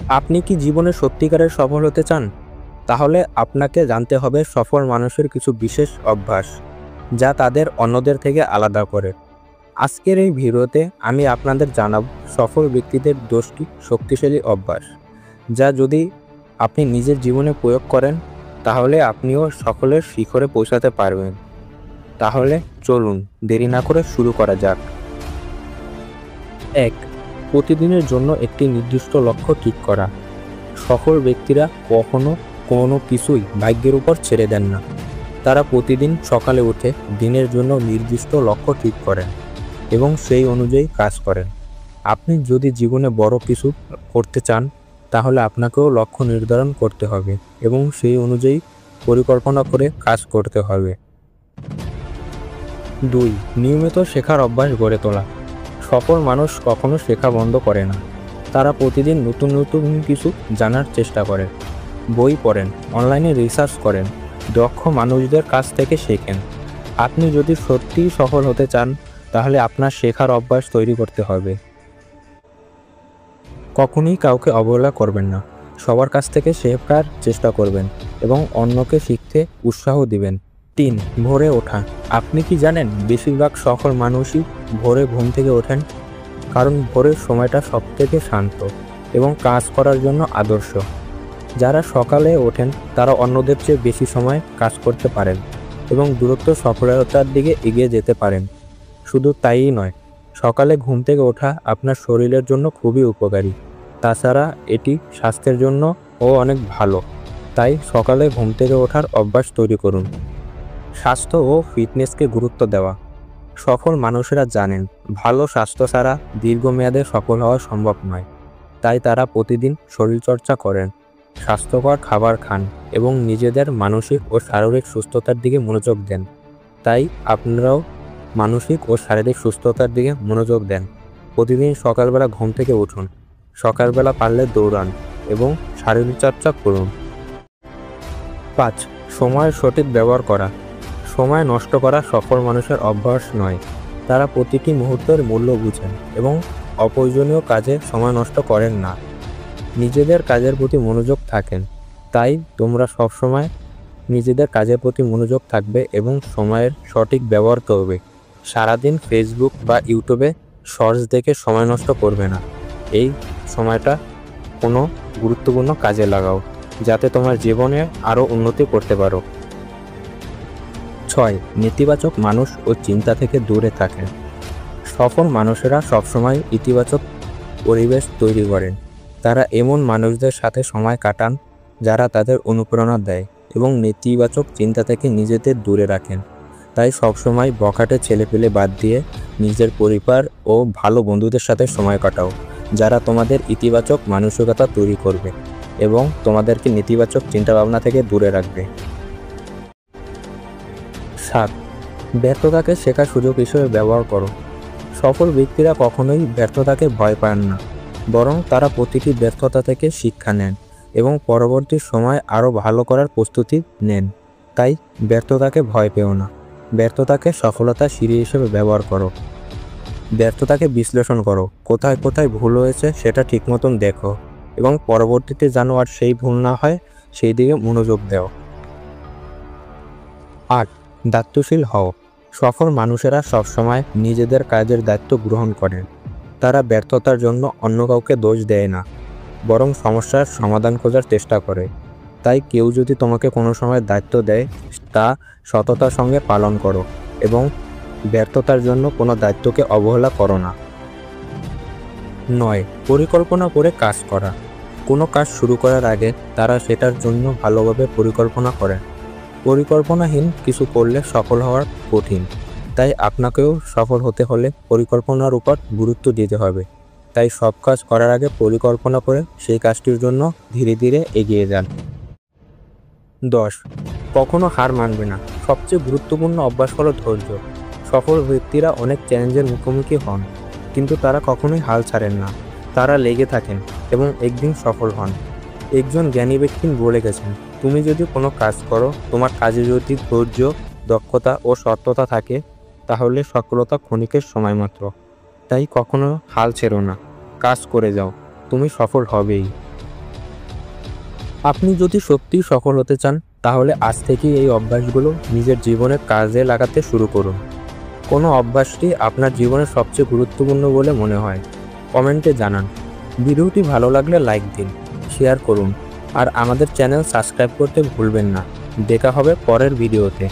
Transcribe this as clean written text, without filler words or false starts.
আপনি কি জীবনে সত্যিকারের সফল হতে চান? তাহলে আপনাকে জানতে হবে সফল মানুষের কিছু বিশেষ অভ্যাস, যা তাদের অন্যদের থেকে আলাদা করে। আজকের এই ভিডিওতে আমি আপনাদের জানাবো সফল ব্যক্তিদের 10টি শক্তিশালী অভ্যাস, যা যদি আপনি নিজের জীবনে প্রয়োগ করেন, তাহলে আপনিও সফলের শিখরে পৌঁছাতে পারবেন। তাহলে চলুন দেরি না করে শুরু করা যাক। 1. প্রতিদিনের জন্য একটি নির্দিষ্ট লক্ষ্য ঠিক করা। সফল ব্যক্তিরা কখনো কোনো কিছুই ভাগ্যের উপর ছেড়ে দেন না। তারা প্রতিদিন সকালে উঠে দিনের জন্য নির্দিষ্ট লক্ষ্য ঠিক করেন এবং সেই অনুযায়ী কাজ করেন। আপনি যদি জীবনে বড় কিছু করতে চান, তাহলে আপনাকেও লক্ষ্য নির্ধারণ করতে হবে এবং সেই অনুযায়ী পরিকল্পনা করে কাজ করতে হবে। 2. নিয়মিত শেখার অভ্যাস গড়ে তোলা। সফল মানুষ কখনো শেখা বন্ধ করে না। তারা প্রতিদিন নতুন নতুন কিছু জানার চেষ্টা করেন, বই পড়েন, অনলাইনে রিসার্চ করেন, দক্ষ মানুষদের কাছ থেকে শেখেন। আপনি যদি সত্যিই সফল হতে চান, তাহলে আপনার শেখার অভ্যাস তৈরি করতে হবে। কখনোই কাউকে অবহেলা করবেন না। সবার কাছ থেকে শেখার চেষ্টা করবেন এবং অন্যকে শিখতে উৎসাহ দিবেন। 3. ভোরে ওঠা। আপনি কি জানেন বেশিরভাগ সফল মানুষই ভোরে ঘুম থেকে ওঠেন? কারণ ভোরের সময়টা সবথেকে শান্ত এবং কাজ করার জন্য আদর্শ। যারা সকালে ওঠেন তারা অন্যদের চেয়ে বেশি সময় কাজ করতে পারেন এবং দূরত্ব সফলতার দিকে এগিয়ে যেতে পারেন। শুধু তাইই নয়, সকালে ঘুম থেকে ওঠা আপনার শরীরের জন্য খুবই উপকারী। তাছাড়া এটি স্বাস্থ্যের জন্যও অনেক ভালো। তাই সকালে ঘুম থেকে ওঠার অভ্যাস তৈরি করুন। স্বাস্থ্য ও ফিটনেসকে গুরুত্ব দেওয়া। সফল মানুষেরা জানেন ভালো স্বাস্থ্য ছাড়া দীর্ঘমেয়াদে সফল হওয়া সম্ভব নয়। তাই তারা প্রতিদিন শরীরচর্চা করেন, স্বাস্থ্যকর খাবার খান এবং নিজেদের মানসিক ও শারীরিক সুস্থতার দিকে মনোযোগ দেন। তাই আপনারাও মানসিক ও শারীরিক সুস্থতার দিকে মনোযোগ দেন। প্রতিদিন সকালবেলা ঘুম থেকে উঠুন, সকালবেলা পারলে দৌড়ান এবং শারীরচর্চা করুন। 5. সময়ের সঠিক ব্যবহার করা। সময় নষ্ট করা সফল মানুষের অভ্যাস নয়। তারা প্রতিটি মুহূর্তের মূল্য বুঝেন এবং অপ্রয়োজনীয় কাজে সময় নষ্ট করেন না। নিজেদের কাজের প্রতি মনোযোগ থাকেন। তাই তোমরা সবসময় নিজেদের কাজের প্রতি মনোযোগ থাকবে এবং সময়ের সঠিক ব্যবহার করবে। সারাদিন ফেসবুক বা ইউটিউবে শর্টস দেখে সময় নষ্ট করবে না। এই সময়টা কোনো গুরুত্বপূর্ণ কাজে লাগাও, যাতে তোমার জীবনে আরও উন্নতি করতে পারো। 6. নেতিবাচক মানুষ ও চিন্তা থেকে দূরে থাকেন। সফল মানুষেরা সবসময় ইতিবাচক পরিবেশ তৈরি করেন। তারা এমন মানুষদের সাথে সময় কাটান যারা তাদের অনুপ্রেরণা দেয় এবং নেতিবাচক চিন্তা থেকে নিজেদের দূরে রাখেন। তাই সবসময় বখাটে ছেলেপেলে বাদ দিয়ে নিজের পরিবার ও ভালো বন্ধুদের সাথে সময় কাটাও, যারা তোমাদের ইতিবাচক মানসিকতা তৈরি করবে এবং তোমাদেরকে নেতিবাচক চিন্তাভাবনা থেকে দূরে রাখবে। 7. ব্যর্থতাকে শেখার সুযোগ হিসেবে ব্যবহার করো। সফল ব্যক্তিরা কখনোই ব্যর্থতাকে ভয় পান না, বরং তারা প্রতিটি ব্যর্থতা থেকে শিক্ষা নেন এবং পরবর্তী সময় আরও ভালো করার প্রস্তুতি নেন। তাই ব্যর্থতাকে ভয় পেও না, ব্যর্থতাকে সফলতার সিঁড়ি হিসেবে ব্যবহার করো। ব্যর্থতাকে বিশ্লেষণ করো, কোথায় কোথায় ভুল হয়েছে সেটা ঠিক মতন দেখো এবং পরবর্তীতে যেন আর সেই ভুল না হয় সেই দিকে মনোযোগ দাও। 8. দায়িত্বশীল হও। সফল মানুষেরা সবসময় নিজেদের কাজের দায়িত্ব গ্রহণ করেন। তারা ব্যর্থতার জন্য অন্য কাউকে দোষ দেয় না, বরং সমস্যার সমাধান খোঁজার চেষ্টা করে। তাই কেউ যদি তোমাকে কোনো সময় দায়িত্ব দেয়, তা সততার সঙ্গে পালন করো এবং ব্যর্থতার জন্য কোনো দায়িত্বকে অবহেলা করো না। 9. পরিকল্পনা করে কাজ করা। কোনো কাজ শুরু করার আগে তারা সেটার জন্য ভালোভাবে পরিকল্পনা করেন। পরিকল্পনাহীন কিছু করলে সফল হওয়া কঠিন। তাই আপনাকেও সফল হতে হলে পরিকল্পনার উপর গুরুত্ব দিতে হবে। তাই সব কাজ করার আগে পরিকল্পনা করে সেই কাজটির জন্য ধীরে ধীরে এগিয়ে যান। 10. কখনো হার মানবে না। সবচেয়ে গুরুত্বপূর্ণ অভ্যাস হলো ধৈর্য। সফল ব্যক্তিরা অনেক চ্যালেঞ্জের মুখোমুখি হন, কিন্তু তারা কখনোই হাল ছাড়েন না। তারা লেগে থাকেন এবং একদিন সফল হন। একজন জ্ঞানী ব্যক্তি বলে গেছেন, তুমি যদি কোনো কাজ করো, তোমার কাজে যদি ধৈর্য, দক্ষতা ও সততা থাকে, তাহলে সফলতা ক্ষণিকের সময় মাত্র। তাই কখনো হাল ছেড়ো না, কাজ করে যাও, তুমি সফল হবেই। আপনি যদি সত্যিই সফল হতে চান তাহলে আজ থেকেই এই অভ্যাসগুলো নিজের জীবনে কাজে লাগাতে শুরু করুন। কোনো অভ্যাসটি আপনার জীবনে সবচেয়ে গুরুত্বপূর্ণ বলে মনে হয় কমেন্টে জানান। ভিডিওটি ভালো লাগলে লাইক দিন, শেয়ার করুন আর আমাদের চ্যানেল সাবস্ক্রাইব করতে ভুলবেন না। দেখা হবে পরের ভিডিওতে।